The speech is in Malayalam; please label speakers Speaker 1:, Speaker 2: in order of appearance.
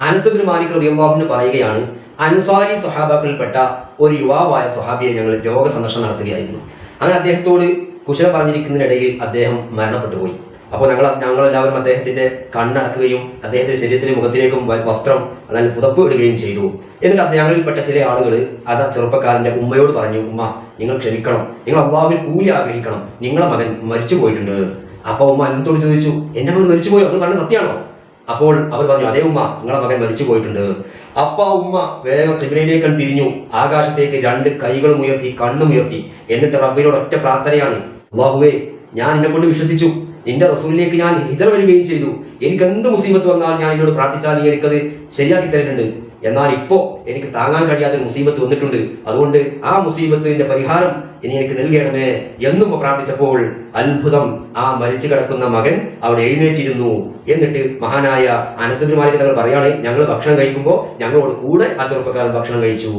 Speaker 1: അനസ് ഇബ്നു മാലിക് റളിയല്ലാഹു അൻഹു പറയുകയാണ്, അൻസാരി സ്വഹാബാക്കളിൽപ്പെട്ട ഒരു യുവാവായ സ്വഹാബിയെ ഞങ്ങൾ രോഗസന്ദർശനം നടത്തുകയായിരുന്നു. അങ്ങനെ അദ്ദേഹത്തോട് കുശലം പറഞ്ഞിരിക്കുന്നതിനിടയിൽ അദ്ദേഹം മരണപ്പെട്ടു പോയി. അപ്പോൾ ഞങ്ങളെല്ലാവരും അദ്ദേഹത്തിന്റെ കണ്ണടക്കുകയും അദ്ദേഹത്തിന്റെ ശരീരത്തിലെ മുഖത്തിലേക്കും വസ്ത്രം അതായത് പുതപ്പ് ഇടുകയും ചെയ്തു. എന്നിട്ട് ഞങ്ങളിൽപ്പെട്ട ചില ആളുകൾ ചെറുപ്പക്കാരന്റെ ഉമ്മയോട് പറഞ്ഞു, ഉമ്മ നിങ്ങൾ ക്ഷമിക്കണം, നിങ്ങൾ അല്ലാഹുവിൽ കൂലി ആഗ്രഹിക്കണം, നിങ്ങളെ മകൻ മരിച്ചു പോയിട്ടുണ്ട്. അപ്പോൾ ഉമ്മ അത്ഭുതത്തോട് ചോദിച്ചു, എന്റെ മകൻ മരിച്ചു പോയോ? നിങ്ങൾ പറഞ്ഞ സത്യമാണോ? അപ്പോൾ അവർ പറഞ്ഞു, അതേ ഉമ്മ, നിങ്ങളെ മകൻ മരിച്ചു പോയിട്ടുണ്ട്. അപ്പ ഉമ്മ വേഗം ഖിബ്ലയിലേക്ക് തിരിഞ്ഞു, ആകാശത്തേക്ക് രണ്ട് കൈകളും ഉയർത്തി, കണ്ണും ഉയർത്തി. എന്നിട്ട് റബ്ബിനോട് ഒറ്റ പ്രാർത്ഥനയാണ്, അല്ലാഹുവേ, ഞാൻ എന്നെ കൊണ്ട് വിശ്വസിച്ചു, നിന്റെ റസൂലിലേക്ക് ഞാൻ ഹിജറ വരികയും ചെയ്തു. എനിക്ക് എന്ത് മുസീബത്ത് വന്നാൽ ഞാൻ എന്നോട് പ്രാർത്ഥിച്ചാൽ നീ എനിക്കത് ശരിയാക്കി തരുന്നുണ്ട്. എന്നാൽ ഇപ്പോ എനിക്ക് താങ്ങാൻ കഴിയാത്തൊരു മുസീബത്ത് വന്നിട്ടുണ്ട്. അതുകൊണ്ട് ആ മുസീബത്തിന്റെ പരിഹാരം ഇനി എനിക്ക് നൽകണമേ എന്നും പ്രാർത്ഥിച്ചപ്പോൾ അത്ഭുതം, ആ മരിച്ചു കിടക്കുന്ന മകൻ അവിടെ എഴുന്നേറ്റിരുന്നു. എന്നിട്ട് മഹാനായ അനസ് ഇബ്നു മാലിക് തങ്ങൾ പറയാണ്, ഞങ്ങൾ ഭക്ഷണം കഴിക്കുമ്പോൾ ഞങ്ങളോട് കൂടെ ആ ചെറുപ്പക്കാരൻ ഭക്ഷണം കഴിച്ചു.